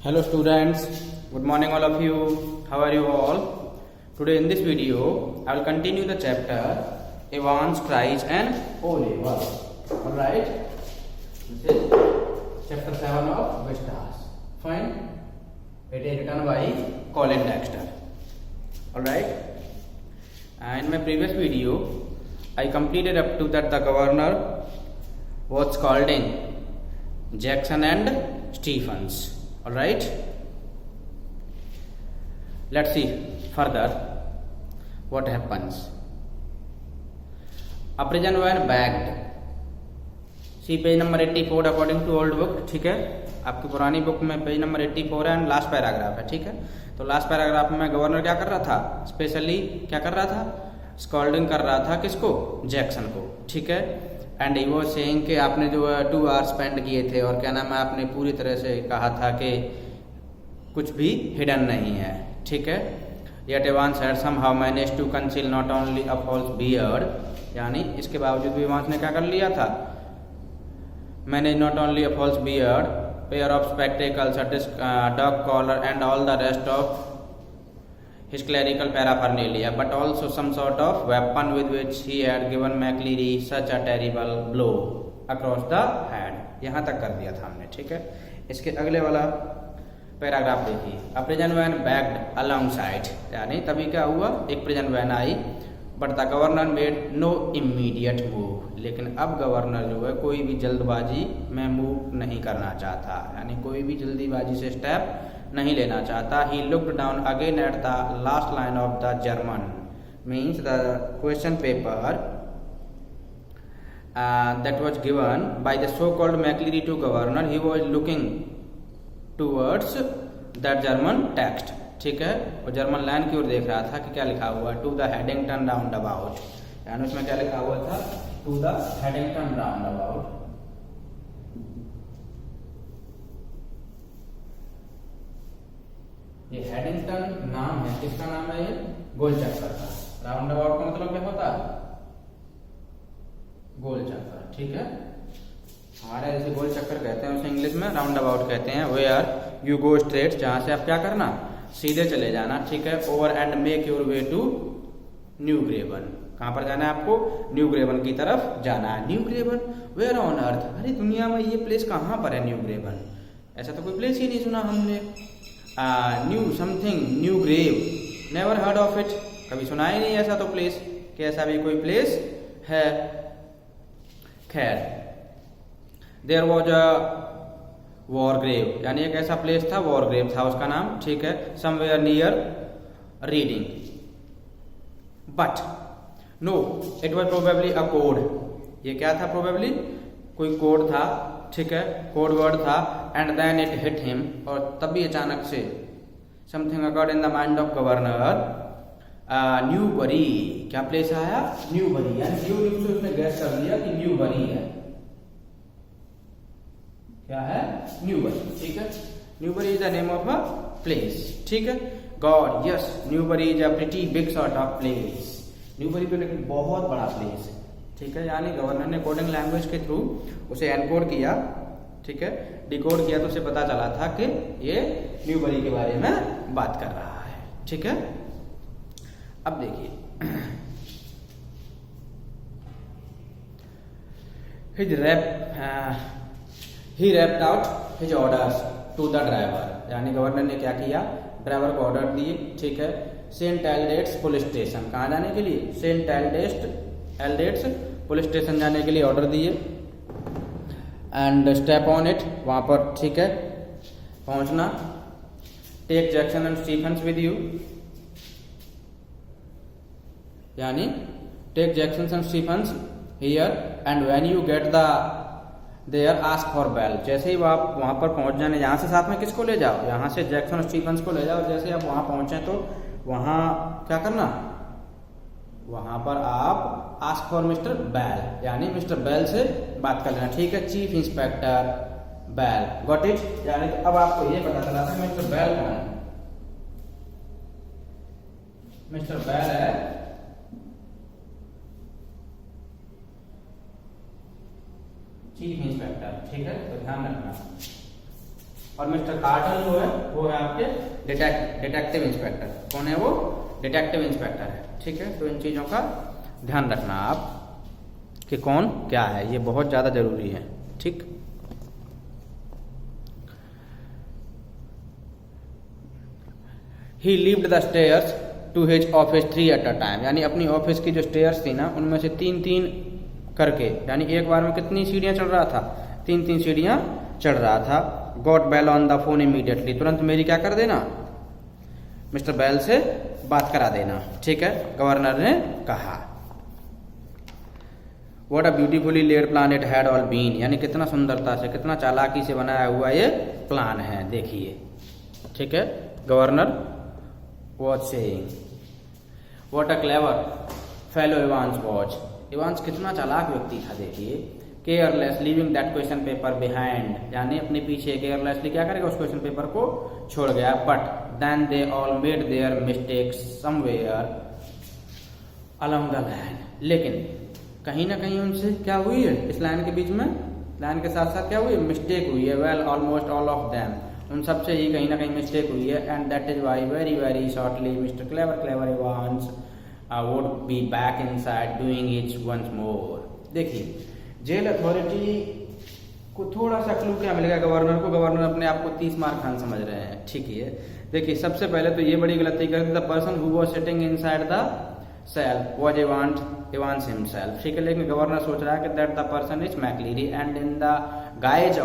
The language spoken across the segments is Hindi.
Hello students, good morning all of you. How are you all? Today in this video, I will continue the chapter Advanced Tries and O-Level. Alright, this is chapter 7 of Vistas. Fine? It is written by Colin Dexter. Alright, in my previous video, I completed up to that the governor was scolding Jackson and Stephens. Alright, let's see further what happens. A prison were bagged. See page number 84 according to old book. ठीक है, आपकी पुरानी बुक में पेज नंबर 84 है एंड लास्ट पैराग्राफ है. ठीक है, तो लास्ट पैराग्राफ में गवर्नर क्या कर रहा था, स्पेशली क्या कर रहा था, स्कॉल्डिंग कर रहा था किसको, जैक्सन को. ठीक है, एंड ही वाज सेइंग कि आपने जो 2 आवर्स स्पेंड किए थे और क्या नाम है, आपने पूरी तरह से कहा था कि कुछ भी हिडन नहीं है. ठीक है, yet Evans had somehow managed to conceal not only a false beard, यानी इसके बावजूद भी एवांस ने क्या कर लिया था, manage not only a false beard, pair of spectacles, dog collar and all the rest of his clerical paraphernalia, but also some sort of weapon with which he had given McLeary such a terrible blow across the head. यहाँ तक कर दिया था हमने. ठीक है, इसके अगले वाला पैराग्राफ देखिए. A prison van backed alongside, यानी तभी क्या हुआ, एक प्रिजन वैन आई, but the governor made no immediate move, लेकिन अब गवर्नर जो है कोई भी जल्दबाजी में मूव नहीं करना चाहता, यानी कोई भी जल्दीबाजी से स्टेप नहीं लेना चाहता. He looked down again at the last line of the German, means the question paper that was given by the so-called McLeary to governor. He was looking towards that German text. ठीक है, वो जर्मन लाइन की ओर देख रहा था कि क्या लिखा हुआ, टू द हेडिंगटन राउंड अबाउट, यानी उसमें क्या लिखा हुआ था, टू द हेडिंगटन राउंड अबाउट. ये हेडिंगटन नाम है, किसका नाम है, ये गोल चक्कर का. राउंड अबाउट का मतलब क्या होता है, गोल चक्कर. ठीक है, हमारे जैसे गोल चक्कर कहते हैं उसे इंग्लिश में राउंड अबाउट कहते हैं. वेयर यू गो स्ट्रेट, जहां से आप क्या करना, सीधे चले जाना. ठीक है, over and make your way to New Graven, कहां पर जाना है आपको, न्यू ग्रेवन की तरफ जाना है. न्यू ग्रेवन, वेयर ऑन अर्थ, अरे दुनिया में ये प्लेस कहां पर है न्यू ग्रेवन, ऐसा तो कोई प्लेस ही नहीं सुना हमने. New something, new grave, never heard of it, कभी सुना ही नहीं ऐसा तो प्लेस, कि ऐसा भी कोई प्लेस है. खैर, there was a war grave, यानी एक ऐसा प्लेस था, वॉर ग्रेव था उसका नाम. ठीक है, somewhere near Reading, but no it was probably a code, ये क्या था, प्रोबेबली कोई कोड था. ठीक है, कोड वर्ड था. And then it hit him, और तभी अचानक से something occurred in the mind of governor. Newbury, क्या प्लेस आया, न्यूबरी, यानी न्यू से उसने गैस कर लिया कि न्यूबरी है, क्या है, न्यूबरी. ठीक है, Newbury is the name of a place. ठीक है, God yes, Newbury is a pretty big sort of place, Newbury तो लेकिन बहुत बड़ा प्लेस है. ठीक है, यानी गवर्नर ने कोडिंग लैंग्वेज के थ्रू उसे एनकोड किया. ठीक है, डिकोड किया, तो उसे पता चला था कि ये न्यूबरी के बारे में बात कर रहा है. ठीक है, अब देखिए, he rapped out his orders to the driver, यानी गवर्नर ने क्या किया, ड्राइवर को ऑर्डर दिए. ठीक है, सेंट एल्डेट्स पुलिस स्टेशन, कहाँ जाने के लिए, सेंट एल्डेट्स पुलिस स्टेशन जाने के लिए ऑर्डर दिए. एंड स्टेप ऑन इट, वहां पर ठीक है पहुंचना. Take Jackson and Stephens with you, यानी take Jackson and Stephens here, and when you get the there ask for Bell, जैसे ही आप वहां पर पहुंच जाने, यहां से साथ में किसको ले जाओ, यहां से जैक्सन और स्टीफेंस को ले जाओ. जैसे आप वहां पहुंचे तो वहां क्या करना, वहां पर आप आस्क फॉर मिस्टर बेल, यानी मिस्टर बेल से बात कर लेना. ठीक है, chief inspector Bell, got it, यानी तो अब आपको ये पता चला था मिस्टर बेल कौन है, मिस्टर बेल है चीफ इंस्पेक्टर. ठीक है, तो ध्यान रखना. और मिस्टर कार्टर जो है वो है आपके डिटेक्टिव इंस्पेक्टर। कौन है वो? डिटेक्टिव इंस्पेक्टर है। ठीक है, तो इन चीजों का ध्यान रखना आप कि कौन क्या है, ये बहुत ज्यादा जरूरी है। ठीक, he leaped the stairs to his office 3 at a time, यानी अपनी ऑफिस की जो स्टेयर्स थी ना उनमें से 3-3 करके, यानी एक बार में कितनी सीढ़ियां चढ़ रहा था? 3-3 सीढ़ियां चढ़ रहा था। Got Bell on the phone immediately, तुरंत मेरी क्या कर देना? मिस्टर बेल से बात करा देना। ठीक है, गवर्नर ने कहा। What a beautifully laid plan it had all been, यानी कितना सुंदरता से, कितना चालाकी से बनाया हुआ ये प्लान है, देखिए। ठीक है, governor was saying what a clever fellow Evans was, Evans कितना चालाक व्यक्ति था, देखिए। Careless leaving that question paper behind, यानी अपने पीछे केयरलेसली क्या करेगा? उस क्वेश्चन पेपर को छोड़ गया। But then they all made their mistakes somewhere along the line, लेकिन कहीं ना कहीं उनसे क्या हुई है? इस लाइन के बीच में, लाइन के साथ साथ क्या हुई? मिस्टेक हुई है। Well almost all of them, उन सबसे ही कहीं ना कहीं मिस्टेक हुई है। And that is why very very shortly Mr clever Evans would be back inside doing it once more. देखिए, जेल अथॉरिटी को थोड़ा सा क्लू क्या मिलेगा गवर्नर को? गवर्नर अपने आप को 30 मार खान समझ रहे हैं। ठीक है, देखिए, सबसे पहले तो ये बड़ी गलती कर दी, the person who was sitting inside the cell was Evans himself. ठीक है, लेकिन गवर्नर सोच रहा है कि that the person is McLeery and in the guise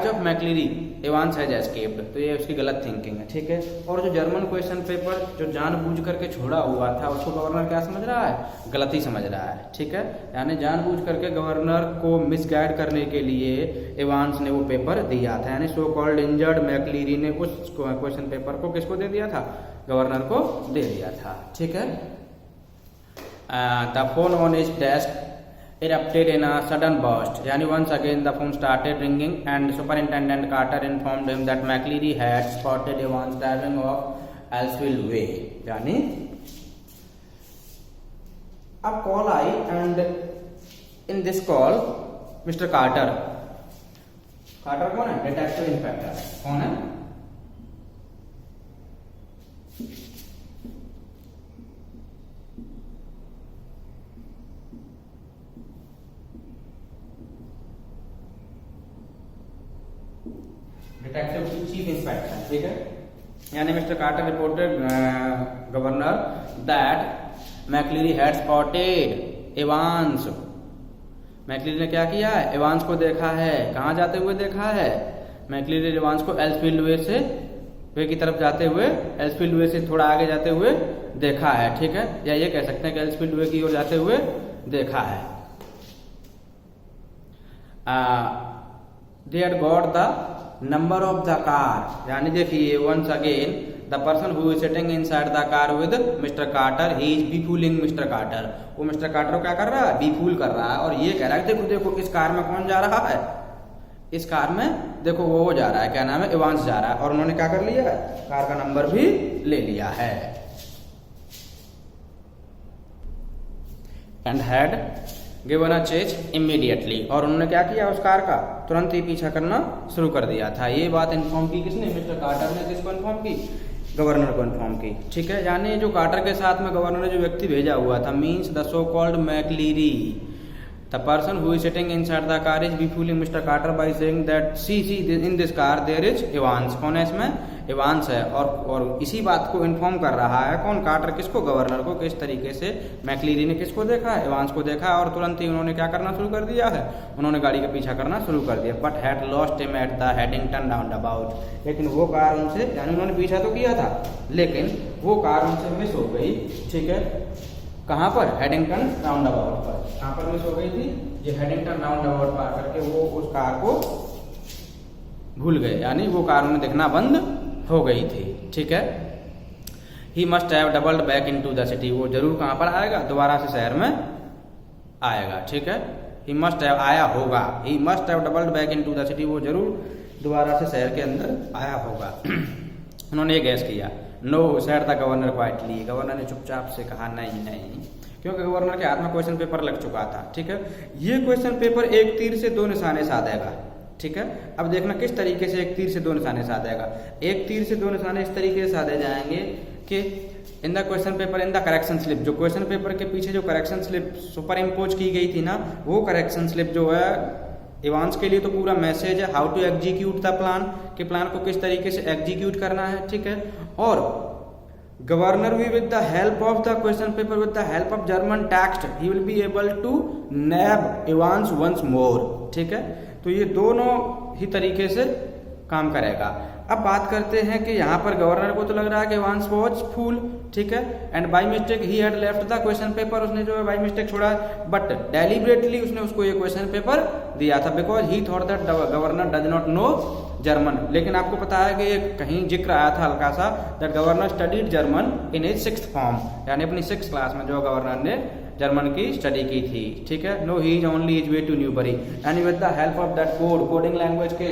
of McLeery Evans has escaped. तो ये उसकी गलत थिंकिंग है। ठीक है, और जो जर्मन क्वेश्चन पेपर जो जानबूझ करके छोड़ा हुआ था उसको गवर्नर क्या समझ रहा है? गलती समझ रहा है। ठीक है, यानी जानबूझ करके गवर्नर को मिसगाइड करने के लिए इवांस ने वो पेपर दिया था, यानी सो कॉल्ड इंजर्ड मैक्लीरी ने उस क्वेश्चन पेपर को किसको दे दिया था? गवर्नर को दे दिया था। ठीक है, the phone on his desk erupted in a sudden burst, yani once again the phone started ringing and Superintendent Carter informed him that McLeary had spotted Evans driving off Elsfield Way, yani अब कॉल आई and in this call Mister Carter कौन है? Detective inspector. कौन है? Detective chief inspector. ठीक है, यानी Mister Carter reported governor that McLeery had spotted Evans. McLeery ने क्या किया है? इवांस को देखा है। कहां जाते हुए देखा है? मैक्लीरी इवांस को एल्सफील्ड वे की तरफ जाते हुए, एल्सफील्ड वे से थोड़ा आगे जाते हुए देखा है। ठीक है, या ये कह सकते हैं कि एल्सफील्ड वे की ओर जाते हुए देखा है। They had got the number of the car, यानी देखिए once again the person who is sitting inside the car with mister Carter he is befooling mister Carter. वो मिस्टर कार्टर को क्या कर रहा है? बीफूल कर रहा है और ये कह रहा है देखो देखो इस कार में कौन जा रहा है? इस कार में देखो वो जा रहा है, क्या नाम है? इवांस जा रहा है। और उन्होंने क्या कर लिया है? कार का नंबर भी ले लिया है। And had given a chase immediately, और उन्होंने क्या किया? उस कार का तुरंत ही पीछा करना शुरू कर दिया था। ये बात इन्फॉर्म की किसने? मिस्टर कार्टर ने। किसको इन्फॉर्म की? गवर्नर को इन्फॉर्म की। ठीक है, यानी जो कार्टर के साथ में गवर्नर ने जो व्यक्ति भेजा हुआ था, means the so called McLeary, the person who is sitting inside the car is befooling mister Carter by saying that see in this car there is Evans. कौन है इसमें? इवांस है। और इसी बात को इन्फॉर्म कर रहा है कौन? कार्टर। किसको? गवर्नर को। किस तरीके से? मैक्लीरी ने किसको देखा है? इवांस को देखा है और तुरंत ही उन्होंने क्या करना शुरू कर दिया है? उन्होंने गाड़ी का पीछा करना शुरू कर दिया। But had lost him at the Headington roundabout, लेकिन वो कार उनसे, यानी उन्होंने पीछा तो किया था लेकिन वो कार उनसे मिस हो गई। ठीक है, कहां पर? हेडिंगटन राउंडअबाउट पर। कहां पर मिस हो गई थी? ये हेडिंगटन राउंडअबाउट पार करके वो उस कार को भूल गए, यानी वो कार उन्हें दिखना बंद हो गई थी। ठीक है, he must have doubled back into the city, वो जरूर कहां पर आएगा? दोबारा से शहर में आएगा। ठीक है, ही मस्ट हैव आया होगा, he must have doubled back into the city, वो जरूर दोबारा से शहर के अंदर आया होगा। उन्होंने ये गैस किया। No said the governor quietly, governor ने चुपचाप से कहा नहीं नहीं, क्योंकि गवर्नर के हाथ में क्वेश्चन पेपर लग चुका था। ठीक है, ये क्वेश्चन पेपर एक तीर से दो निशाने साधेगा। ठीक है। अब देखना किस तरीके से एक तीर से दो निशाने साधेगा। एक तीर से दो निशाने इस तरीके से साधे जाएंगे कि in the question paper in the correction slip, जो क्वेश्चन पेपर के पीछे जो करेक्शन स्लिप सुपर इम्पोज की गई थी ना, वो करेक्शन स्लिप जो है एवांस के लिए तो पूरा मैसेज है how to execute the plan, कि प्लान को किस तरीके से एग्जीक्यूट करना है, ठीक है। और गवर्नर भी with the help of the question paper with the help of German text he will be able to nab Evans once more, ठीक है। तो ये दोनों ही तरीके से काम करेगा। अब बात करते हैं कि यहाँ पर गवर्नर को तो लग रहा है कि एवांस वॉज फूल, ठीक है, and by mistake he had left the question paper, उसने जो है बाय मिस्टेक छोड़ा, बट डेलिबरेटली उसने उसको ये क्वेश्चन पेपर दिया था because he thought that governor does not know German. लेकिन आपको पता है कि कहीं जिक्र आया था हल्का सा that governor studied German in his 6th form, यानी अपनी 6th क्लास में जो गवर्नर ने जर्मन की स्टडी की थी, ठीक है। No he is only his way to Newbury and with the help of that coding language के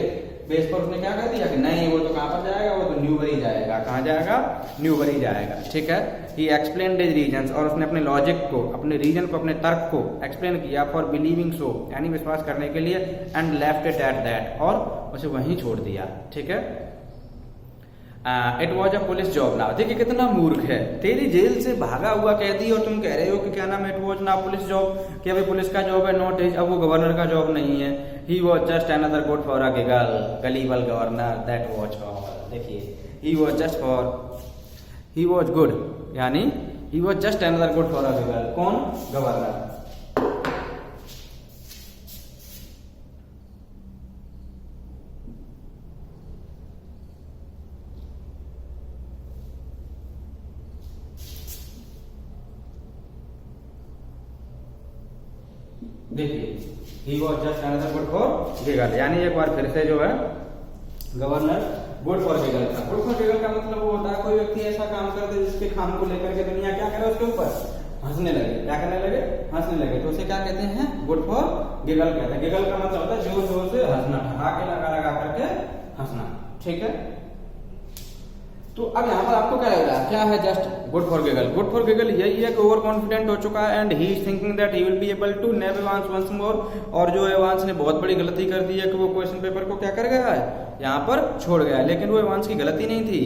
बेस पर उसने क्या कर दिया कि नहीं वो तो कहाँ पर जाएगा, वो तो न्यूबरी जाएगा। कहाँ जाएगा? न्यूबरी जाएगा, ठीक है। ही एक्सप्लेन्ड हिज रीजंस, और उसने अपने लॉजिक को, अपने रीजन को, अपने तर्क को एक्सप्लेन किया फॉर बिलीविंग सो, यानी विश्वास करने के लिए, and left it at that, और उसे वहीं छोड़ दिया, ठीक है। It was a police job now, देखिए कितना मूर्ख है, तेरी जेल से भागा हुआ कैदी और तुम कह रहे हो कि क्या नाम है it was now police job, कि अभी पुलिस का जॉब है, नॉट इज, अब वो गवर्नर का जॉब नहीं है। He was just another good for a giggle, gullible governor that was all, देखिए he was just for, he was good, यानी he was just another good for a giggle, कौन? गवर्नर। देखिए he was just another good for giggle, यानी एक बार फिर से जो है गवर्नर गुड फॉर गिगल था। गुड फॉर गिगल का मतलब वो होता है कोई व्यक्ति ऐसा काम कर दे जिसके काम को लेकर के दुनिया क्या करे, उसके ऊपर हंसने लगे। क्या करने लगे? हंसने लगे, तो उसे क्या कहते हैं? गुड फॉर गिगल कहते हैं। गिगल का मतलब होता है जोर जोर से हंसना, ठहाके लगा लगा करके हंसना, ठीक है। तो अब यहाँ पर आपको क्या लग रहा है, क्या है just good for giggle? Good for giggle यही है कि ओवर कॉन्फिडेंट हो चुका है and he is thinking that he will be able to nab Evans once more, और जो एवांस ने बहुत बड़ी गलती कर दी है कि वो क्वेश्चन पेपर को क्या कर गया है, यहाँ पर छोड़ गया, लेकिन वो एवांस की गलती नहीं थी,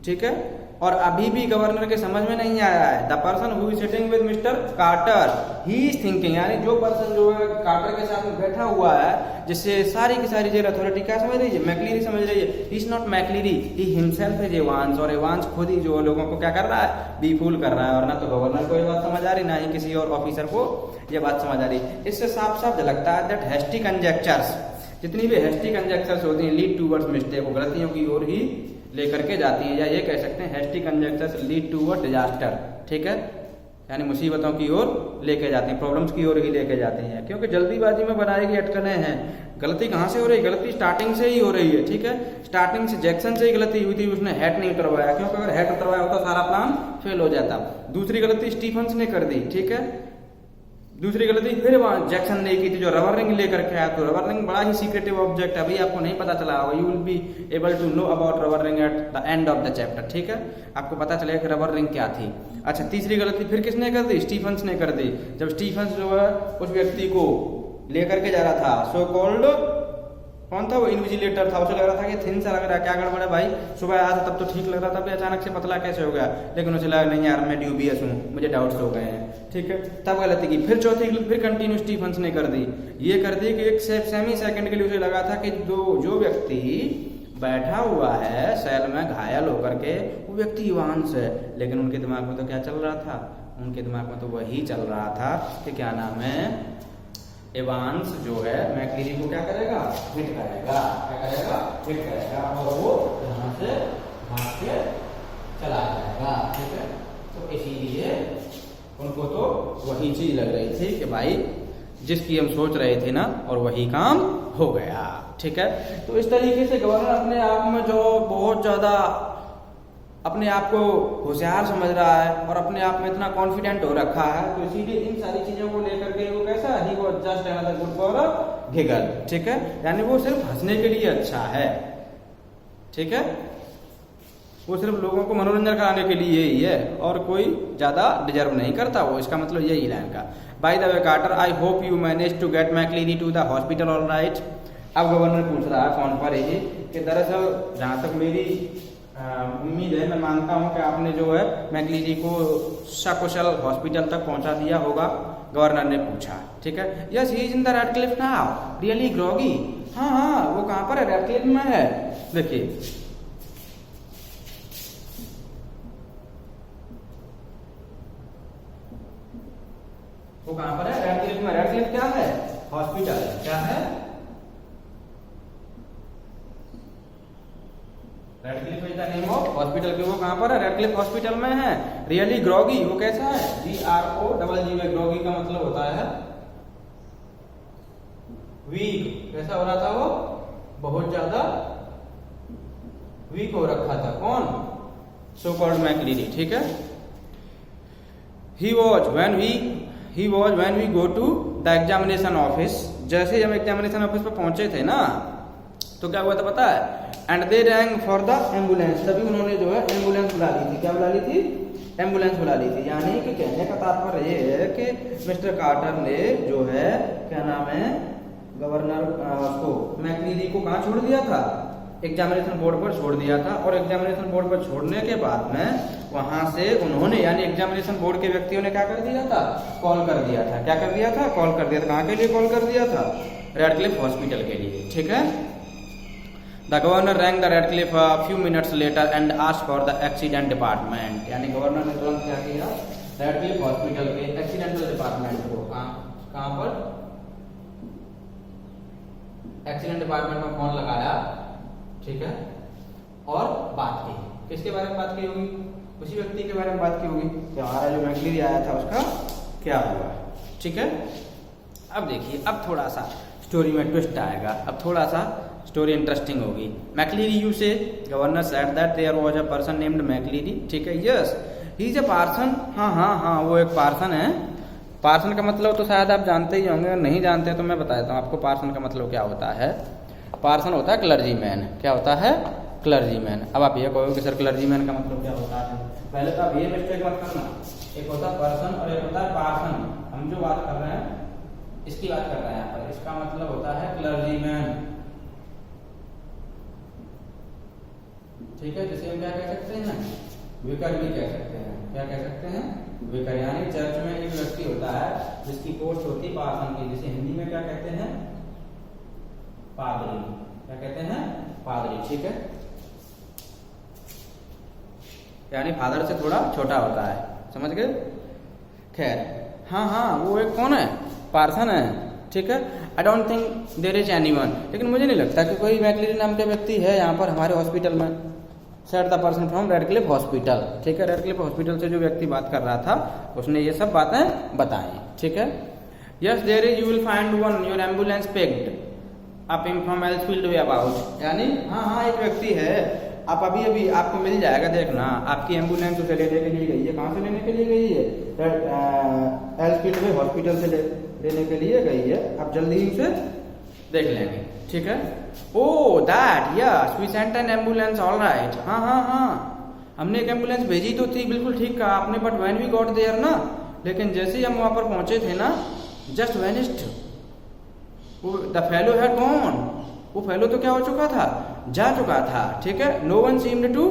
ठीक है। और अभी भी गवर्नर के समझ में नहीं आया है। The person who is sitting with mister Carter he is thinking, यानी जो पर्सन जो है कार्टर के साथ में बैठा हुआ है, जिससे सारी की सारी जेल अथॉरिटी क्या समझ रही है? मैक्लीरी समझ रही है। He is not McLeary, he himself is Evans, और एवांस खुद ही जो लोगों को क्या कर रहा है? बीफूल कर रहा है। और ना तो गवर्नर को ये बात समझ आ रही, ना ही किसी और ऑफिसर को ये बात समझ आ रही। इससे साफ साफ झलकता है दैट हेस्टी कंजेक्चर्स, जितनी भी हेस्टी कंजेक्चर्स होती हैं लीड टूवर्ड्स मिस्टेक, वो गलतियों की ओर ही लेकर के जाती हैं, या ये कह सकते हैं हेस्टी कंजेक्चर्स लीड टूवर्ड डिजास्टर, ठीक है, यानी मुसीबतों की ओर लेके जाती हैं, प्रॉब्लम्स की ओर ही लेके जाती हैं, क्योंकि जल्दीबाजी में बनाई गई अटकलें हैं। गलती कहाँ से हो रही है? गलती स्टार्टिंग से ही हो रही है, ठीक है। स्टार्टिंग से जैक्सन से ही गलती हुई थी, उसने हैट नहीं उतरवाया, क्योंकि अगर हैट उतरवाया होता सारा प्लान फेल हो जाता। दूसरी गलती स्टीफन्स ने कर दी, ठीक है। दूसरी गलती फिर जैक्सन ने की थी, जो रबर रिंग लेकर के आया। तो रबर रिंग बड़ा ही सीक्रेटिव ऑब्जेक्ट है, अभी आपको नहीं पता चला होगा। You will be able to know about rubber ring at the end of the chapter, ठीक है। आपको पता चलेगा कि रबर रिंग क्या थी। अच्छा, तीसरी गलती फिर किसने कर दी? स्टीफन्स ने कर दी। जब स्टीफन्स जो है उस व्यक्ति को लेकर के जा रहा था, सो कॉल्ड कौन था वो? इन्विजिलेटर था। उसे लग रहा था कि थिन सा लग रहा है, क्या गड़बड़ है भाई? सुबह आया था तब तो ठीक लग रहा था, अचानक से पतला कैसे हो गया? लेकिन उसे लगा नहीं यार मैं ड्यूबियस हूँ, मुझे डाउट्स हो गए हैं, ठीक है। तब गलती की। फिर चौथी गलती फिर कंटिन्यू स्टीफन्स ने कर दी। ये कर दी कि एक सेमी सेकंड के लिए उसे लगा था कि जो व्यक्ति बैठा हुआ है सेल में घायल होकर के, वो व्यक्ति एवांस है। लेकिन उनके दिमाग में तो क्या चल रहा था? उनके दिमाग में तो वही चल रहा था कि क्या नाम है, एवांस जो है मैक्लीरी को क्या करेगा? हिट करेगा। क्या करेगा? हिट करेगा, और वो यहाँ से भाग के चला जाएगा, ठीक है। तो इसीलिए उनको तो वही चीज लग रही थी कि भाई जिसकी हम सोच रहे थे ना, और वही काम हो गया, ठीक है। तो इस तरीके से गवर्नर अपने आप में जो बहुत ज्यादा अपने आप को होशियार समझ रहा है और अपने आप में इतना कॉन्फिडेंट हो रखा है, तो इसीलिए इन सारी चीजों को लेकर के वो कैसा, ही वो just another good for a giggle, ठीक है। यानी वो सिर्फ हंसने के लिए अच्छा है, ठीक है। वो सिर्फ लोगों को मनोरंजन कराने के लिए ही है, और कोई ज्यादा डिजर्व नहीं करता वो। इसका मतलब यही लाइन का। By the way Carter, I hope you manage to get McLeary to the hospital all right. अब गवर्नर पूछ रहा है फोन पर ही कि दरअसल जहाँ तक मेरी उम्मीद है, मैं मानता हूँ कि आपने जो है मैकलीरी को सकुशल हॉस्पिटल तक पहुँचा दिया होगा। गवर्नर ने पूछा, ठीक है। Yes he is in the Radcliffe now, really groggy. हाँ हाँ, वो कहाँ पर है? रेडक्लिफ में है। देखिए वो कहाँ पर है? रेडक्लिफ में। रेडक्लिफ क्या है? हॉस्पिटल। क्या है? Radcliffe is the name of hospital. वो कहाँ पर है? रेडक्लिफ हॉस्पिटल में है। रियली ग्रॉगी, वो कैसा है? GROGG। ग्रॉगी का मतलब होता है वीक। कैसा हो रहा था वो? बहुत ज्यादा वीक हो रखा था। कौन? सो कॉल्ड मैकलीरी, ठीक है। He was when we go to the examination office। जैसे हम एग्जामिनेशन ऑफिस पर पहुंचे थे ना, तो क्या हुआ था पता है? And they wrong for the ambulance. तभी उन्होंने जो है एम्बुलेंस बुला ली थी। क्या बुला ली थी? एम्बुलेंस बुला ली थी। यानी कि कहने का तात्पर्य ये है कि मिस्टर कार्टर ने जो है, क्या नाम है, गवर्नर को मैकलीरी को कहाँ छोड़ दिया था? एग्जामिनेशन बोर्ड पर छोड़ दिया था। और एग्जामिनेशन बोर्ड पर छोड़ने के बाद में वहां से उन्होंने, यानी एग्जामिनेशन बोर्ड के व्यक्तियों ने क्या कर दिया था? कॉल कर दिया था। क्या कर दिया था? कॉल कर दिया था। कहाँ के लिए कॉल कर दिया था? रेडक्लिफ हॉस्पिटल के लिए, ठीक है। The governor rang the Radcliffe few minutes later and asked for the accident department. यानी गवर्नर ने तुरंत क्या किया? रेडक्लिफ हॉस्पिटल के एक्सीडेंटल डिपार्टमेंट को, कहाँ पर? एक्सीडेंट डिपार्टमेंट में फोन लगाया, ठीक है, और बात की। किसके बारे में बात की होगी? उसी व्यक्ति के बारे में बात की होगी कि हमारा जो मैकलीरी आया था उसका क्या हुआ, ठीक है। अब देखिए, अब थोड़ा सा स्टोरी में ट्विस्ट आएगा। अब थोड़ा सा स्टोरी इंटरेस्टिंग होगी। McLeary you say governor said that there was a person named McLeary, ठीक है। Yes he is a parson. हाँ हाँ हाँ, वो एक पार्सन है। पार्सन का मतलब तो शायद आप जानते ही होंगे, नहीं जानते तो मैं बता देता हूँ आपको पार्सन का मतलब क्या होता है। पार्सन होता है क्लर्जी मैन। क्या होता है? Clergy man. अब आप ये कहोगे कि सर क्लर्जी मैन का मतलब क्या होता है? पहले तो आप ये मिस्टेक मत करना, एक होता है पर्सन और एक होता है पार्सन। हम जो बात कर रहे हैं इसकी बात कर रहे हैं यहाँ पर। इसका मतलब होता है क्लर्जी मैन, ठीक है। जिसे हम क्या कह सकते हैं? विकर भी कह सकते हैं। क्या कह सकते हैं? विकर। यानी चर्च में एक व्यक्ति होता है जिसकी पोस्ट होती है पार्सन की, जिसे हिंदी में क्या कहते हैं? पादरी। क्या कहते हैं? पादरी, ठीक है। यानी फादर से थोड़ा छोटा होता है, समझ गए? खैर, हाँ हाँ, वो एक कौन है? पार्सन है, ठीक है। I don't think there is anyone. लेकिन मुझे नहीं लगता कि कोई मैकलीरी नाम के व्यक्ति है यहाँ पर हमारे हॉस्पिटल में। Said the person from Radcliffe hospital, ठीक है। रेडक्लिफ हॉस्पिटल से जो व्यक्ति बात कर रहा था उसने ये सब बातें बताई, ठीक है। Yes there is, you will find one your ambulance picked up from Elsfield way about. यानी हाँ हाँ, एक व्यक्ति है, आप अभी आपको मिल जाएगा, देखना। आपकी एम्बुलेंस उसे लेने के लिए गई है। कहाँ से लेने के लिए गई है? एल्सफील्ड वे हॉस्पिटल से लेने के लिए गई है। आप जल्दी ही उसे देख लेंगे, ठीक है। Oh that, yes we sent an ambulance, all right. हाँ हाँ हाँ, हमने एक एम्बुलेंस भेजी तो थी, बिल्कुल ठीक कहा आपने। But when we got there ना, लेकिन जैसे ही हम वहां पर पहुंचे थे ना, जस्ट वेनिस्ड। द फेलो है गॉन। वो फेलो तो क्या हो चुका था? जा चुका था, ठीक है। No one seemed to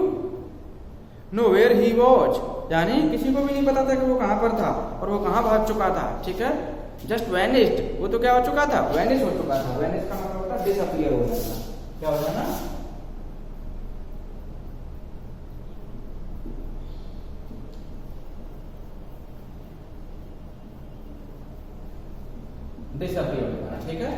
know where he was. यानी किसी को भी नहीं पता था कि वो कहां पर था और वो कहां भाग चुका था, ठीक है। जस्ट वेनिस्ड, वो तो क्या हो चुका था? वेनिश हो चुका था। वेनिश का मतलब होता है डिसअपीयर हो जाना। क्या होता है ना? डिसअपीयर हो जाना, ठीक है।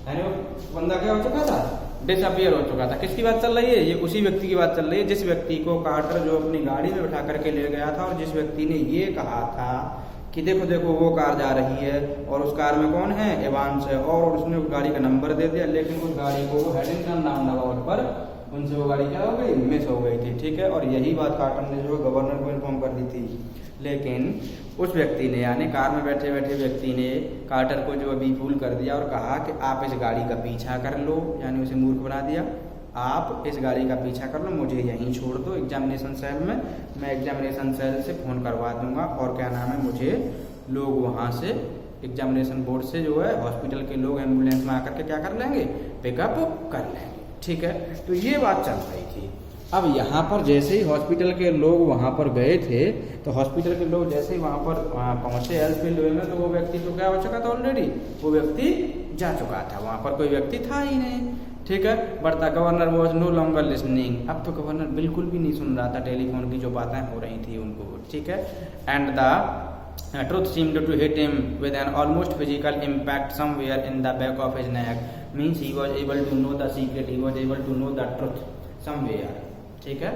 यानी वो बंदा क्या हो चुका था? डिसअपीयर हो चुका था। किसकी बात चल रही है? ये उसी व्यक्ति की बात चल रही है जिस व्यक्ति को कार्टर जो अपनी गाड़ी में बिठा करके ले गया था, और जिस व्यक्ति ने ये कहा था कि देखो देखो वो कार जा रही है और उस कार में कौन है? एवांस है। और उसने उस गाड़ी का नंबर दे दिया, लेकिन उस गाड़ी को हेडिंगटन राउंडाबाउट पर उनसे वो गाड़ी क्या हो गई? मिस हो गई थी, ठीक है। और यही बात कार्टर ने जो गवर्नर को इन्फॉर्म कर दी थी। लेकिन उस व्यक्ति ने, यानी कार में बैठे बैठे व्यक्ति ने कार्टर को जो अभी फूल कर दिया और कहा कि आप इस गाड़ी का पीछा कर लो। यानी उसे मूर्ख बना दिया। आप इस गाड़ी का पीछा कर लो, मुझे यहीं छोड़ दो एग्जामिनेशन सेल में, मैं एग्जामिनेशन सेल से फ़ोन करवा दूंगा। और क्या नाम है, मुझे लोग वहाँ से एग्जामिनेशन बोर्ड से जो है हॉस्पिटल के लोग एम्बुलेंस में आकर के क्या कर लेंगे, पिकअप कर लेंगे। ठीक है, तो ये बात चल रही थी। अब यहाँ पर जैसे ही हॉस्पिटल के लोग वहाँ पर गए थे, तो हॉस्पिटल के लोग जैसे ही वहाँ पर पहुँचे हेल्थ फील्ड में, तो वो व्यक्ति तो क्या हो चुका था ऑलरेडी, वो व्यक्ति जा चुका था, वहाँ पर कोई व्यक्ति था ही नहीं। ठीक है, but the governor was no longer listening, अब तो गवर्नर बिल्कुल भी नहीं सुन रहा था टेलीफोन की जो बातें हो रही थी उनको। ठीक है, and the truth seemed to hit him with an almost physical impact somewhere in the back of his neck, means he was able to know the secret, he was able to know the truth somewhere. ठीक है,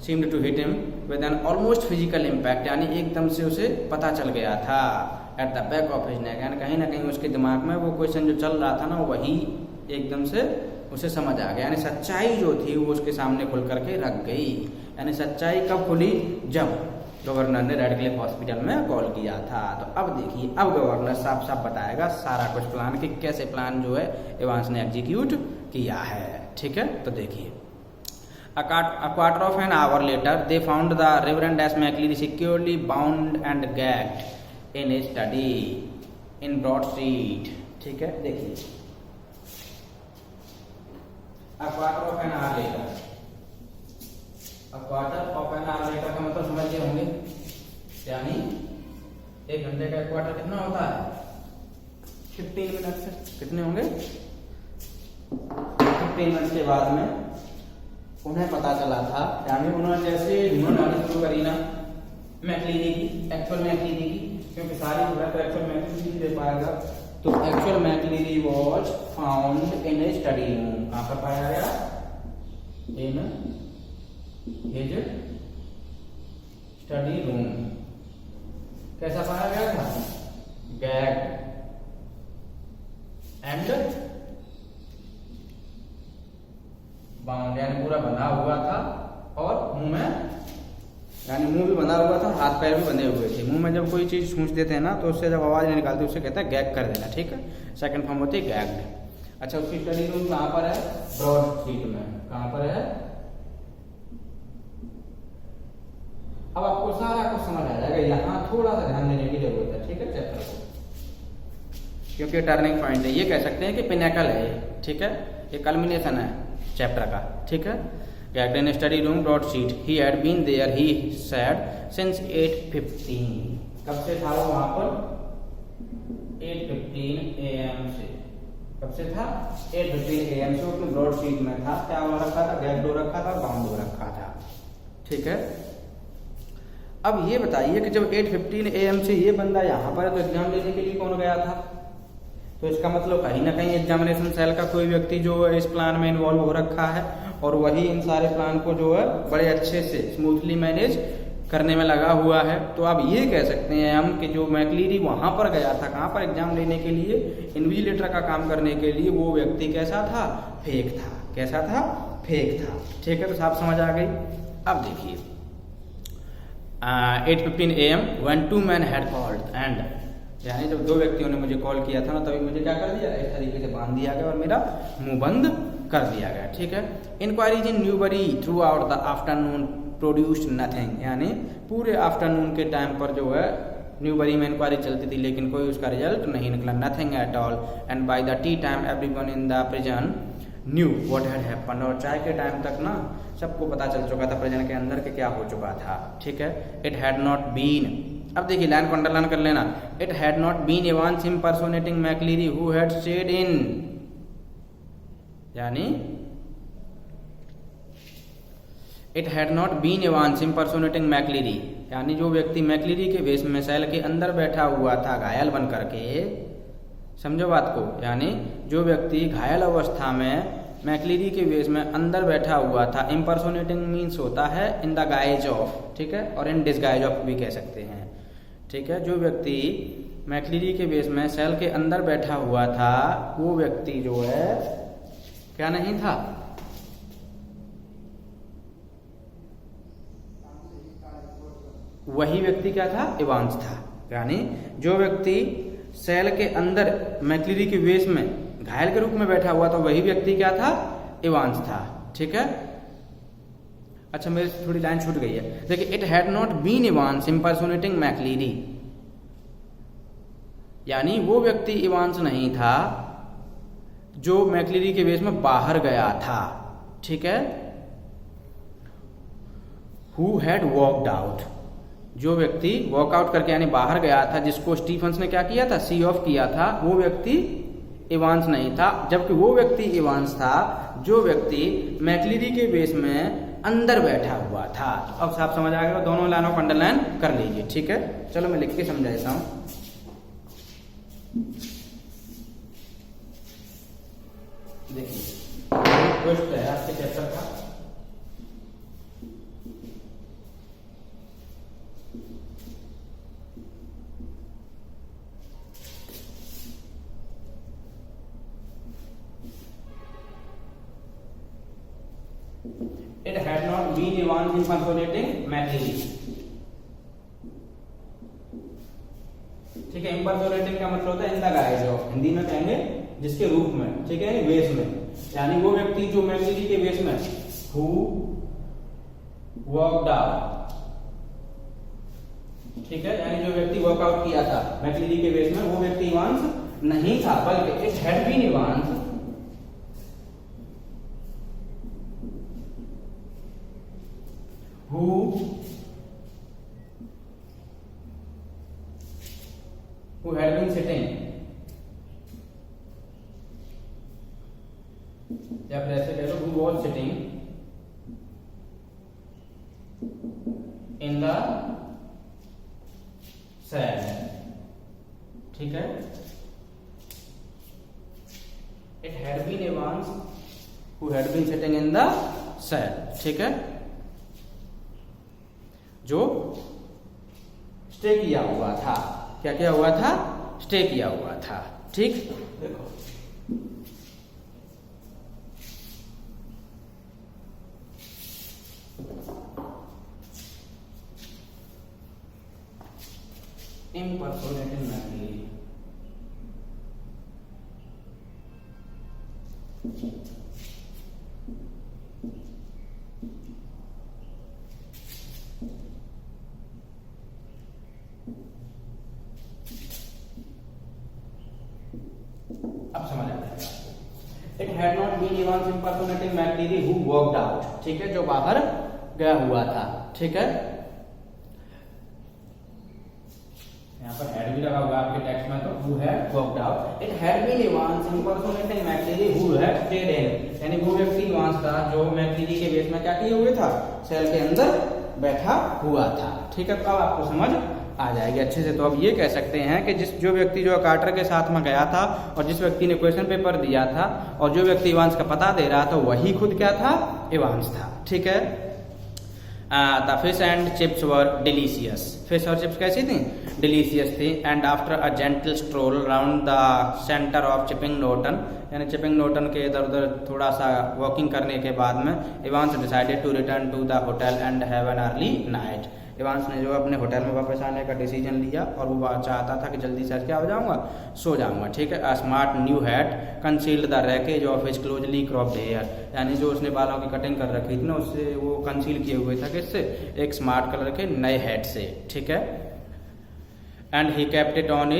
seemed to hit him with an almost physical impact, यानी एकदम से उसे पता चल गया था, at the back of his neck, यानी कहीं ना कहीं उसके दिमाग में वो क्वेश्चन जो चल रहा था ना, वही एकदम से उसे समझ आ गया, यानी सच्चाई जो थी वो उसके सामने खुल करके रख गई। यानी सच्चाई कब खुली, जब गवर्नर ने रेडक्लिफ हॉस्पिटल में कॉल किया था। तो अब देखिए, अब गवर्नर साफ साफ बताएगा सारा कुछ प्लान कि कैसे प्लान जो है एवांस ने एग्जीक्यूट किया है। ठीक है, तो देखिए, a quarter of an hour later they found the Reverend S. McLeary securely bound and gagged in a study in Broad Street। ठीक है, देखिए, a quarter of an hour later, a quarter of an hour later का मतलब समझ गए होंगे, यानी 1 घंटे का क्वार्टर कितना होता है, 15 मिनट से, कितने होंगे, 15 मिनट के बाद में उन्हें पता चला था, यानी उन्होंने जैसे ढूंढ डाली शुरू करी ना मैक्लीरी की, एक्चुअल मैक्लीरी की, क्योंकि सारी जो है तो एक्चुअल मैक्लीरी दे पाएगा, तो actual McLeary was found in a study room. कहाँ पर पाया गया, इन हिज स्टडी रूम। कैसा पाया गया था, गैग एंड बाउंड, यानी पूरा बंधा हुआ था, और मुंह में, यानी मुंह भी बंधा हुआ था, हाथ पैर भी बंधे हुए थे। मुंह में जब कोई चीज सूंघ देते हैं ना, तो उससे जब आवाज नहीं निकालती, उससे कहता है गैग कर देना। ठीक है, सेकंड फॉर्म होती है गैग्ड। अच्छा, उसकी स्टडी रूम कहाँ पर है, ब्रॉड स्ट्रीट में। कहाँ पर है, अब आपको सारा कुछ समझ आ जाएगा, यहाँ थोड़ा सा ध्यान देने की जरूरत है। ठीक है, चैप्टर को, क्योंकि टर्निंग पॉइंट है, ये कह सकते हैं कि पिनेकल है। ठीक है, ये कल्मिनेशन है चैप्टर का। ठीक है, gagged in a study room, Broad Street. He had been there, he said, since 8:15. कब से था वो वहां पर, 8:15 AM से। कब से था, 8:15 AM से वो ब्रॉड स्ट्रीट में था। क्या हो रखा था, गैग हो रखा था, बाउंड हो रखा था। ठीक है, अब ये बताइए कि जब 8:15 AM से ये बंदा यहाँ पर है, तो एग्जाम लेने के लिए कौन गया था, तो इसका मतलब कहीं ना कहीं एग्जामिनेशन सेल का कोई व्यक्ति जो है इस प्लान में इन्वॉल्व हो रखा है, और वही इन सारे प्लान को जो है बड़े अच्छे से स्मूथली मैनेज करने में लगा हुआ है। तो अब ये कह सकते हैं हम कि जो मैक्लीरी वहां पर गया था, कहाँ पर एग्जाम लेने के लिए, इन्विजिलेटर का काम करने के लिए, वो व्यक्ति कैसा था, फेक था। कैसा था, फेक था। ठीक है, तो साफ समझ आ गई। अब देखिए, 8:15 AM when 2 men had called, and यानी जब 2 व्यक्तियों ने मुझे कॉल किया था ना, तभी मुझे क्या कर दिया, इस तरीके से बांध दिया गया और मेरा मुंह बंद कर दिया गया। ठीक है, inquiries in Newbury throughout the afternoon produced nothing, यानी पूरे आफ्टरनून के टाइम पर जो है न्यूबरी में इंक्वायरी चलती थी, लेकिन कोई उसका रिजल्ट नहीं निकला, nothing at all. And by the T time everyone in the prison knew what had happened, और चाय के टाइम तक ना सबको पता चल चुका था प्रिजन के अंदर के क्या हो चुका था। ठीक है, इट हैड नॉट बीन, अब देखिए लाइन को अंडरलाइन कर लेना, it had not been Evans impersonating McLeary who had stayed in, यानी it had not been Evans impersonating McLeary, यानी जो व्यक्ति मैक्लीरी के वेश में सेल के अंदर बैठा हुआ था घायल बन करके, समझो बात को, यानी जो व्यक्ति घायल अवस्था में मैक्लीरी के वेश में अंदर बैठा हुआ था, इम्पर्सोनेटिंग मीन्स होता है इन द गाइज ऑफ, ठीक है, और इन डिसगाइज ऑफ भी कह सकते हैं। ठीक है, जो व्यक्ति मैक्लीरी के वेश में सेल के अंदर बैठा हुआ था, वो व्यक्ति जो है क्या नहीं था, वही व्यक्ति क्या था, एवांस था। यानी जो व्यक्ति सेल के अंदर मैक्लीरी के वेश में घायल के रूप में बैठा हुआ था, वही व्यक्ति क्या था, एवांस था। ठीक है, अच्छा मेरी थोड़ी लाइन छूट गई है, देखिए, it had not been Evans impersonating McLeary, यानी वो व्यक्ति इवांस नहीं था जो मैक्लिरी के बेस में बाहर गया था, ठीक है। हु हैड वॉकड आउट, जो व्यक्ति वॉकआउट करके यानी बाहर गया था, जिसको स्टीफन्स ने क्या किया था, सी ऑफ किया था, वो व्यक्ति इवांस नहीं था, जबकि वो व्यक्ति इवांस था जो व्यक्ति मैक्लिरी के बेस में अंदर बैठा हुआ था। अब साफ समझ आ गया, दोनों लाइनों को अंडरलाइन कर लीजिए, ठीक है। चलो मैं लिख के समझा देता हूं। देखिए क्वेश्चन है आपके चैप्टर का, It had not been Evans impersonating McLeary, ठीक है। impersonating का मतलब होता है in the guys of, Hindi में कहेंगे जिसके रूप में, ठीक है, वेश में, यानी वो व्यक्ति जो मैक्लिरी के वेश में, who walked out, ठीक है, यानी जो व्यक्ति वॉकआउट किया था मैक्लिरी के वेश में, वो व्यक्ति इवांस नहीं था, बल्कि it had been Evans who had been sitting, या फिर ऐसे कह लो who was sitting in the cell, ठीक है। It had been Evans who had been sitting in the cell, ठीक है, जो स्टे किया हुआ था, क्या किया हुआ था, स्टे किया हुआ था, ठीक। देखो impersonating McLeary, अब समझ आ जाएगा। It had not been Evans impersonating McLeary who walked out, ठीक है, जो बाहर गया हुआ था, ठीक है। यहाँ पर हैड भी लगा हुआ आपके टेक्स्ट में, तो who had walked out, it had been Evans impersonating McLeary who had stayed in, यानी वो व्यक्ति इवांस था जो मैक्लिरी के बेस में क्या किए हुए था, सेल के अंदर बैठा हुआ था, ठीक है। तो अब आपको समझ आ जाएगी अच्छे से। तो अब ये कह सकते हैं कि जो व्यक्ति जो कार्टर के साथ में गया था और जिस व्यक्ति ने क्वेश्चन पेपर दिया था और जो व्यक्ति इवांस का पता दे रहा था, वही खुद क्या था, इवांस था, ठीक है। The fish and chips were delicious, fish और चिप्स कैसी थी, डिलीशियस थी। And after a gentle stroll round the centre of Chipping Norton, यानी चिपिंग नोटन के इधर उधर थोड़ा सा वॉकिंग करने के बाद में Evans decided to return to the hotel and have an early night. Evans ने जो अपने होटल में वापस आने का डिसीजन लिया और वो चाहता था कि जल्दी से क्या हो जाऊंगा, सो जाऊंगा, ठीक है। A smart new hat concealed the wreckage of his closely cropped hair, यानी जो उसने बालों की कटिंग कर रखी थी ना, उससे वो कंसील किए हुए था किससे, एक स्मार्ट कलर के नए हैट से, ठीक है। And he kept it on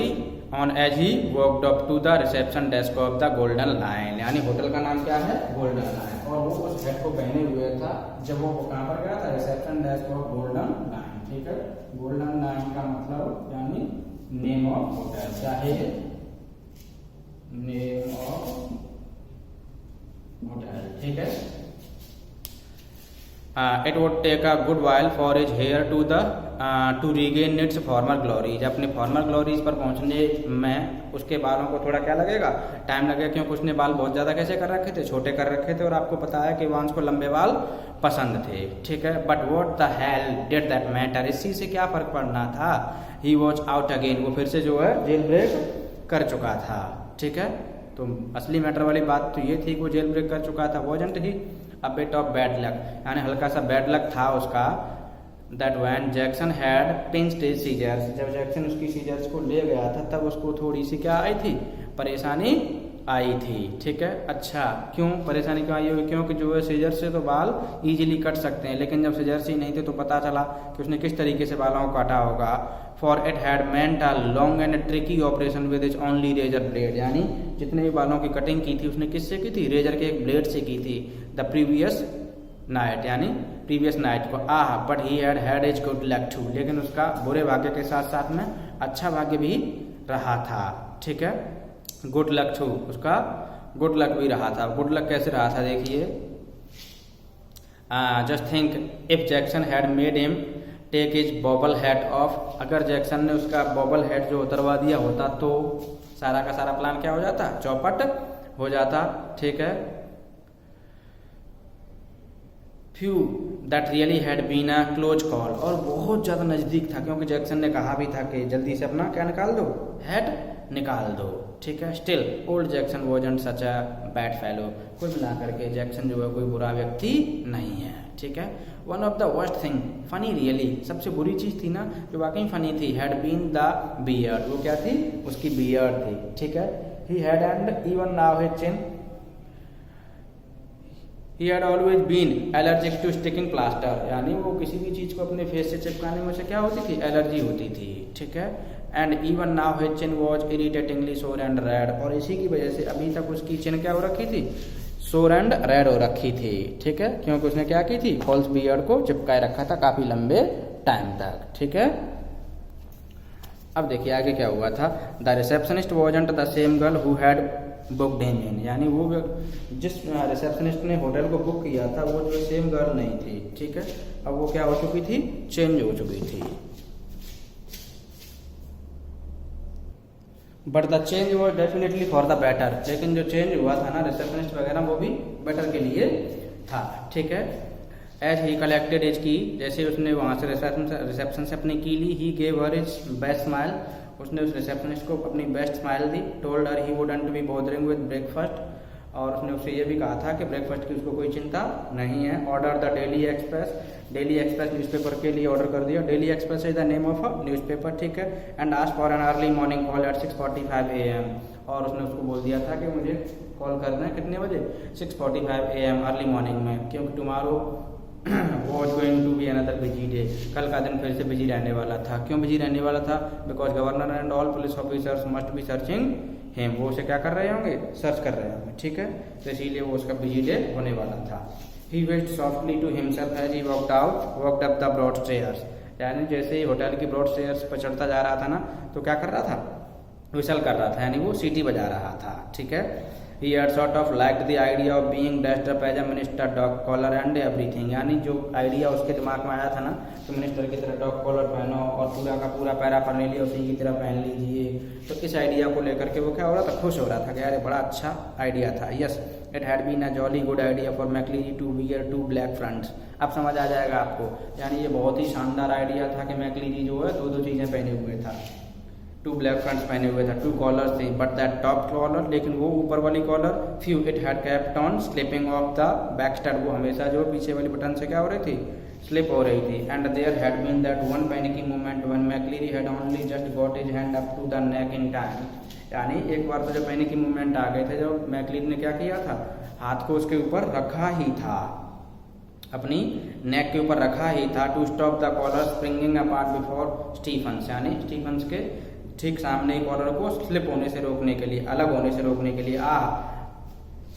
as he walked up to the reception desk of the Golden Lion, यानी होटल का नाम क्या है, गोल्डन लाइन, और वो उस हैट को पहने हुए था जब वो कहाँ पर गया था, reception desk of Golden Lion, ठीक है। गोल्डन लाइन का मतलब यानी नेम ऑफ होटल, चाहे नेम ऑफ होटल, ठीक है। It would take a good while for his hair to regain its former glories, अपने फॉर्मर ग्लोरीज पर पहुंचने में उसके बालों को थोड़ा क्या लगेगा, टाइम लगेगा, क्योंकि उसने बाल बहुत ज़्यादा कैसे कर रखे थे, छोटे कर रखे थे, और आपको पता है कि इवांस को लंबे बाल पसंद थे, ठीक है। But what the hell did that matter, इस चीज़ से क्या फ़र्क पड़ना था, ही वॉज आउट अगेन, वो फिर से जो है जेल ब्रेक कर चुका था, ठीक है। तो असली मैटर वाली बात तो ये थी कि वो जेल ब्रेक कर चुका था, wasn't he a bit of bad luck, यानी हल्का सा बैड लक था उसका। That when Jackson had pinched his scissors, जब जैक्सन उसकी सीजर्स को ले गया था तब उसको थोड़ी सी क्या आई थी, परेशानी आई थी। ठीक है, अच्छा क्यों परेशानी क्यों आई होगी? क्योंकि जो है सीजर से तो बाल इजीली कट सकते हैं, लेकिन जब सीजर से नहीं थे तो पता चला कि उसने किस तरीके से बालों को काटा होगा। For it had meant a long and tricky operation with his only razor blade, यानी जितने भी बालों की कटिंग की थी उसने किससे की थी? रेजर के एक ब्लेड से की थी। द प्रीवियस नाइट, यानी प्रीवियस नाइट को। But he had his good luck too, लेकिन उसका बुरे भाग्य के साथ साथ में अच्छा भाग्य भी रहा था। ठीक है, गुड लक टू, उसका गुड लक भी रहा था। गुड लक कैसे रहा था देखिए, just think if Jackson had made him take his bobble hat off, अगर जैक्सन ने उसका बॉबल हेड जो उतरवा दिया होता तो सारा का सारा प्लान क्या हो जाता? चौपट हो जाता। ठीक है, phew that really had been a close call, और बहुत ज़्यादा नज़दीक था, क्योंकि जैक्सन ने कहा भी था कि जल्दी से अपना क्या निकाल दो? हेड निकाल दो। ठीक है, still old Jackson wasn't such a bad fellow, कुल मिलाकर के जैक्सन जो है कोई बुरा व्यक्ति नहीं है। ठीक है, one of the worst thing funny really, सबसे बुरी चीज़ थी ना जो वाकई फनी थी, हैड बीन द बियर्ड, वो क्या थी? उसकी बियर्ड थी। ठीक है, he had and even now his chin, He had always been allergic to sticking plaster, यानी वो किसी भी चीज़ को अपने फेस से चिपकाने में से क्या होती थी? एलर्जी होती थी। ठीक है, and even now his chin was irritatingly sore and red, और इसी की वजह से अभी तक उसकी चिन क्या हो रखी थी? सोर एंड रेड हो रखी थी। ठीक है, क्योंकि उसने क्या की थी? फॉल्स बियर्ड को चिपकाए रखा था काफ़ी लंबे टाइम तक। ठीक है, अब देखिए आगे क्या हुआ था। The receptionist wasn't the same girl who had book him in, यानी वो जिस रिसेप्शनिस्ट ने होटल को बुक किया था वो जो सेम गर्ल नहीं थी। ठीक है, अब वो क्या हो चुकी थी? चेंज हो चुकी थी। But the change was definitely for the better, लेकिन जो चेंज हुआ था ना रिसेप्शनिस्ट वगैरह वो भी बेटर के लिए था। ठीक है, एज ही कलेक्टेड एज की, जैसे उसने वहाँ से रिसेप्शन से अपनी की ली, he gave her his best smile, उसने उस रिसेप्शनिस्ट को अपनी बेस्ट स्माइल दी। Told her he wouldn't be bothering with breakfast, और उसने उससे ये भी कहा था कि ब्रेकफास्ट की उसको कोई चिंता नहीं है। Order the daily express, daily express newspaper के लिए ऑर्डर कर दिया। Daily express is the name of a newspaper. ठीक है, and ask for an early morning call at 6:45 AM, और उसने उसको बोल दिया था कि मुझे कॉल करना है कितने बजे? 6:45 AM अर्ली मॉर्निंग में, क्योंकि tomorrow was going to be another busy day, कल का दिन फिर से बिजी रहने वाला था। क्यों बिजी रहने वाला था? Because governor and all police officers must be searching him, वो उसे क्या कर रहे होंगे? सर्च कर रहे होंगे। ठीक है, तो इसीलिए वो उसका बिजी डे होने वाला था। He whistled softly to himself as he walked up the broad stairs, यानी जैसे ही होटल की ब्रॉड स्टेयर्स पर चढ़ता जा रहा था ना तो क्या कर रहा था? विसल कर रहा था, यानी वो सीटी बजा रहा था। ठीक है, he had sort of liked the idea of being dressed up as a minister, dog collar and everything, यानी जो आइडिया उसके दिमाग में आया था ना तो मिनिस्टर की तरह डॉग कॉलर पहनो और पूरा का पूरा पैरा फर्नेलिया उसी की तरह पहन लीजिए, तो इस आइडिया को लेकर के वो क्या हो रहा था? खुश हो रहा था कि यार बड़ा अच्छा आइडिया था। Yes, it had been a jolly good idea for McLeary to wear 2 black fronts, अब समझ आ जाएगा आपको, यानी ये बहुत ही शानदार आइडिया था कि मैकलीरी जो है दो चीज़ें पहने हुए था, 2 ब्लैक फ्रंट्स पहने हुए था, 2 कॉलर थे, बट दैट टॉप कॉलर, लेकिन वो ऊपर वाली collar, few it had kept on slipping off the back stud, वो हमेशा जो पीछे वाली बटन से क्या हो रही थी? स्लिप हो रही थी। And there had been that one panicky moment when McLeary had only just got his hand up to the neck in time, यानी एक बार तो जब पैनिकी मोमेंट आ गए थे, जब मैकलीरी ने क्या किया था? हाथ को उसके ऊपर रखा ही था, अपनी नेक के ऊपर रखा ही था, to stop the collar springing apart before Stephens, यानी स्टीफन्स के ठीक सामने कॉलर को स्लिप होने से रोकने के लिए, अलग होने से रोकने के लिए।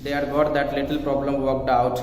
They are got that little problem worked out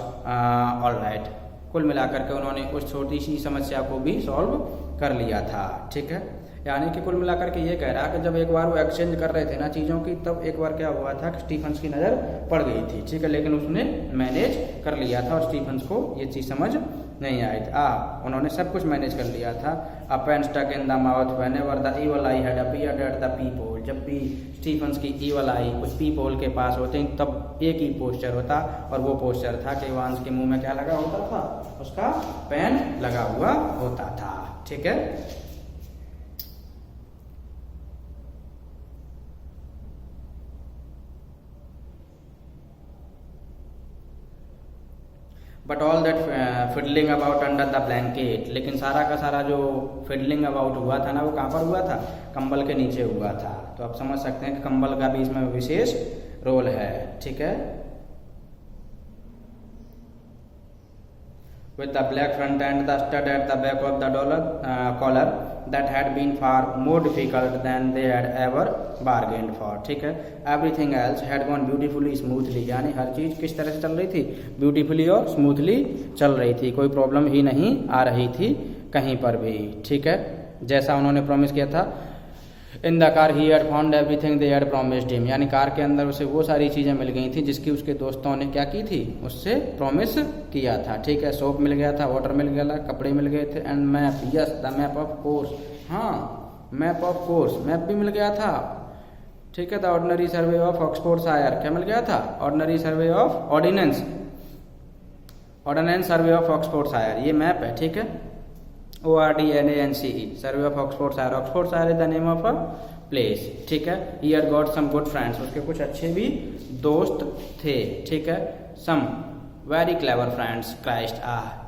all right, कुल मिलाकर के उन्होंने उस छोटी सी समस्या को भी सॉल्व कर लिया था। ठीक है, यानी कि कुल मिलाकर के ये कह रहा कि जब एक बार वो एक्सचेंज कर रहे थे ना चीज़ों की, तब एक बार क्या हुआ था कि स्टीफन्स की नज़र पड़ गई थी। ठीक है, लेकिन उसने मैनेज कर लिया था और स्टीफन्स को ये चीज़ समझ नहीं आई थी। उन्होंने सब कुछ मैनेज कर लिया था। A pen stuck in the mouth whenever the evil eye had appeared at the peep hole, जब भी स्टीफन्स की ईवल आई उस पीप होल के पास होते हैं तब एक ही पोस्चर होता, और वो पोस्चर था कि इवांस के मुंह में क्या लगा होता था? उसका पेन लगा हुआ होता था। ठीक है, but all that fiddling about under the blanket, लेकिन सारा का सारा जो फिडलिंग अबाउट हुआ था ना वो कहाँ पर हुआ था? कंबल के नीचे हुआ था। तो आप समझ सकते हैं कि कंबल का भी इसमें विशेष रोल है, ठीक है। With the black front and the stud at the back of the collar that had been far more difficult than they had ever bargained for, ठीक है। Everything else had gone beautifully smoothly, यानी हर चीज किस तरह से चल रही थी, ब्यूटीफुली और स्मूथली चल रही थी, कोई प्रॉब्लम ही नहीं आ रही थी कहीं पर भी, ठीक है, जैसा उन्होंने प्रॉमिस किया था। In the car he had found everything they had promised him, यानी कार के अंदर उसे वो सारी चीज़ें मिल गई थी जिसकी उसके दोस्तों ने क्या की थी, उससे प्रॉमिस किया था, ठीक है। सोप मिल गया था, वाटर मिल गया था, कपड़े मिल गए थे, and map, yes the map of course, हाँ मैप ऑफ कोर्स, मैप भी मिल गया था, ठीक है। The ordinary survey of Oxfordshire, क्या मिल गया था, ordinary survey of ordnance survey of Oxfordshire, ये मैप है, ठीक है। ORDNANCE, survey of Oxfordshire, Oxfordshire is the name of a place, ठीक है। He had got some good friends, उसके कुछ अच्छे भी दोस्त थे, ठीक है। सम वेरी क्लेवर फ्रेंड्स, क्राइस्ट,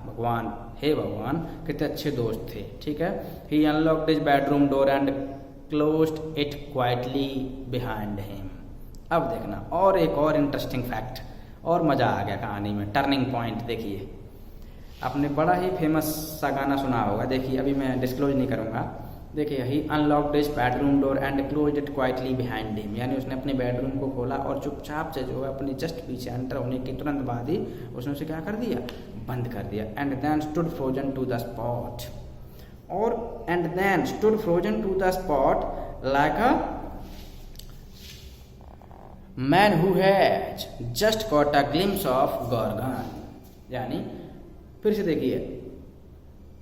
भगवान, हे भगवान, कितने अच्छे दोस्त थे, ठीक है। He unlocked his bedroom door and closed it quietly behind him. अब देखना और एक और इंटरेस्टिंग फैक्ट, और मजा आ गया कहानी में, टर्निंग पॉइंट देखिए। आपने बड़ा ही फेमस सा गाना सुना होगा, देखिए अभी मैं डिस्क्लोज नहीं करूंगा, देखिए। He unlocked his bedroom door and closed it quietly behind him, यानी उसने अपने बेडरूम को खोला और चुपचाप से जो है अपनी जस्ट पीछे एंटर होने के तुरंत बाद ही उसने उसे क्या कर दिया, बंद कर दिया। And then stood frozen to the spot, और and then stood frozen to the spot like a man who has just caught a glimpse of Gorgon, यानी फिर से देखिए,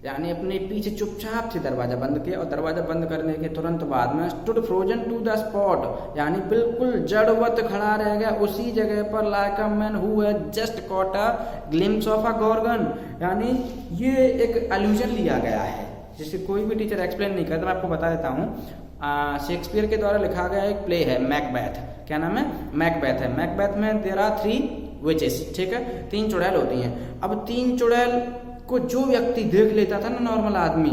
यानी अपने पीछे चुपचाप से दरवाजा बंद किया, और दरवाजा बंद करने के तुरंत बाद में stood frozen to the spot, यानी बिल्कुल जड़वत खड़ा रह गया उसी जगह पर, like a man who has just caught a glimpse of a Gorgon, यानी ये एक अलूजन लिया गया है जिसे कोई भी टीचर एक्सप्लेन नहीं करता। मैं आपको बता देता हूँ, शेक्सपियर के द्वारा लिखा गया एक प्ले है मैकबेथ, क्या नाम है, मैकबेथ है। मैकबेथ में देयर आर 3 विचेस, ठीक है, 3 चुड़ैल होती हैं। अब 3 चुड़ैल को जो व्यक्ति देख लेता था ना, नॉर्मल आदमी,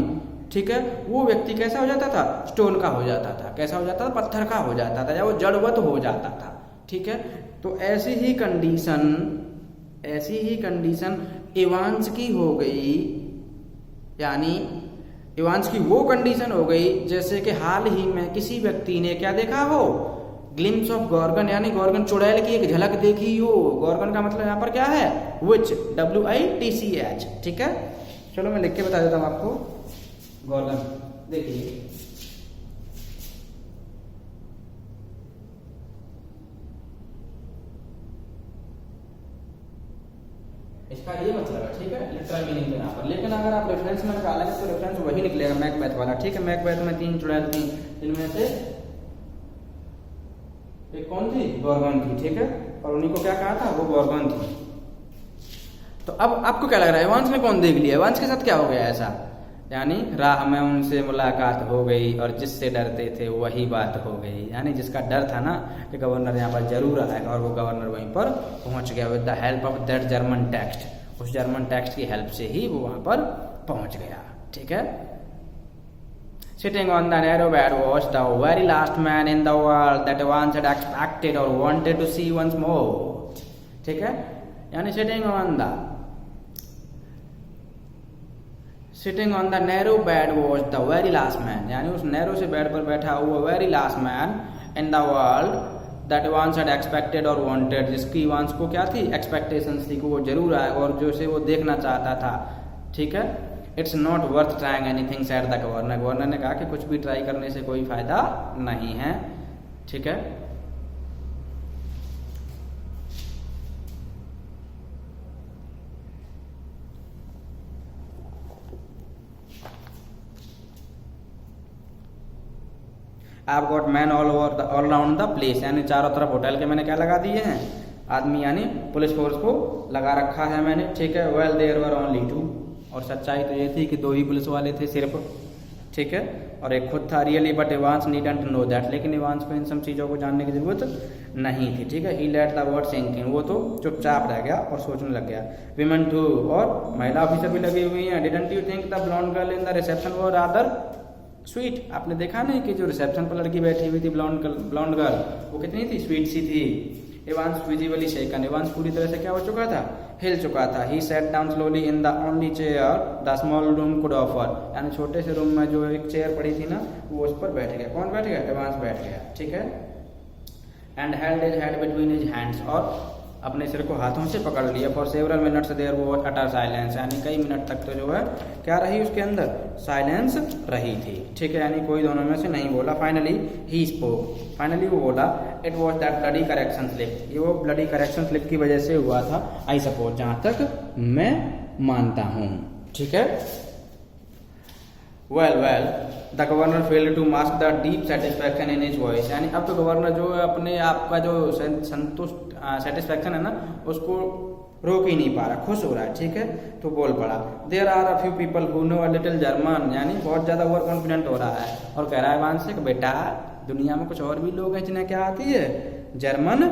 ठीक है, वो व्यक्ति कैसा हो जाता था, स्टोन का हो जाता था, कैसा हो जाता था, पत्थर का हो जाता था, या वो जड़वत हो जाता था, ठीक है। तो ऐसी ही कंडीशन इवांस की हो गई, यानी इवांस की वो कंडीशन हो गई जैसे कि हाल ही में किसी व्यक्ति ने क्या देखा हो, ग्लिम्स ऑफ गॉर्गन, यानी गॉर्गन चुड़ैल की एक झलक देखी हो। गॉर्गन का मतलब यहाँ पर क्या है, विच, WITCH, ठीक है। चलो मैं लिख के बता देता हूँ आपको, गॉर्गन देखिए, इसका ये मतलब है, ठीक है, लिटरल मीनिंग यहाँ पर। लेकिन अगर आप रेफरेंस में निकालेंगे तो रेफरेंस वही निकलेगा, मैकबेथ वाला, ठीक है। मैकबेथ में 3 चुड़ैल थी, इनमें से एक कौन थी, गॉर्गन थी, ठीक है, और उन्हीं को क्या कहा था, वो गॉर्गन थी। तो अब आपको क्या लग रहा है, इवांस ने कौन देख लिया, इवांस के साथ क्या हो गया ऐसा, यानी राह में उनसे मुलाकात हो गई और जिससे डरते थे वही बात हो गई, यानी जिसका डर था ना कि गवर्नर यहाँ पर जरूर आएगा, और वो गवर्नर वहीं पर पहुंच गया with the help of that German text, उस जर्मन टेक्स्ट की हेल्प से ही वो वहां पर पहुंच गया, ठीक है। Sitting on the narrow bed was the very last man in the world that once had expected or wanted to see once more, ठीक है, यानी sitting on the narrow bed was the very last man, यानी उस नैरो से बेड पर बैठा हुआ very last man in the world that once had expected or wanted, जिसकी once को क्या थी, expectations थी कि वो जरूर आएगा और जो से वो देखना चाहता था, ठीक है। It's not worth trying anything said the governor, governor ने कहा कि कुछ भी ट्राई करने से कोई फायदा नहीं है, ठीक है। I've got men all around the place, यानी चारों तरफ होटल के मैंने क्या लगा दिए हैं, आदमी, यानी पुलिस फोर्स को लगा रखा है मैंने, ठीक है। वेल देयर वर ओनली 2, और सच्चाई तो ये थी कि 2 ही पुलिस वाले थे सिर्फ, ठीक है, और एक खुद था really, but Evans needn't know that, लेकिन इवांस को इन सब चीज़ों को जानने की जरूरत नहीं थी, ठीक है। ही लेट द वर्ड सिंकिंग, वो तो चुपचाप रह गया और सोचने लग गया। विमेन टू, और महिला ऑफिसर भी लगी हुई हैं। Didn't you think the blonde girl in the reception were rather sweet, आपने देखा नहीं कि जो रिसेप्शन पर लड़की बैठी हुई थी ब्लॉन्ड गर्ल, वो कितनी थी, स्वीट सी थी। एवांस विजिबली शेकन, एवांस पूरी तरह से क्या हो चुका था, हिल चुका था। He sat down slowly in the only chair the small room could offer, यानी छोटे से रूम में जो एक चेयर पड़ी थी ना वो उस पर बैठ गया। कौन बैठ गया, एवांस बैठ गया, ठीक है। And held his head between his hands, और अपने सिर को हाथों से पकड़ लिया। फॉर सेवरल मिनट्स देयर वो अटर साइलेंस, यानी कई मिनट तक तो जो है क्या रही उसके अंदर, साइलेंस रही थी, ठीक है, यानी कोई दोनों में से नहीं बोला। फाइनली ही स्पोक, फाइनली वो बोला, it was that bloody correction slip, ये वो ब्लडी करेक्शन स्लिप की वजह से हुआ था, आई सपोज, जहां तक मैं मानता हूं, ठीक है। Well the governor failed to mask the deep satisfaction in his voice, यानी अब तो गवर्नर जो है अपने आप का जो संतुष्ट सेटिस्फैक्शन है ना उसको रोक ही नहीं पा रहा, खुश हो रहा है, ठीक है, तो बोल पड़ा। There are a few people who know a little German, यानी बहुत ज्यादा ओवर कॉन्फिडेंट हो रहा है और कह रहा है वांशिक, बेटा दुनिया में कुछ और भी लोग हैं जिन्हें क्या आती है, जर्मन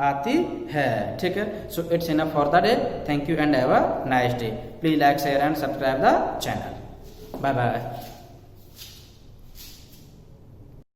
आती है, ठीक है। So it's enough for the day, thank you and have a nice day. Please like share and subscribe the channel, bye bye.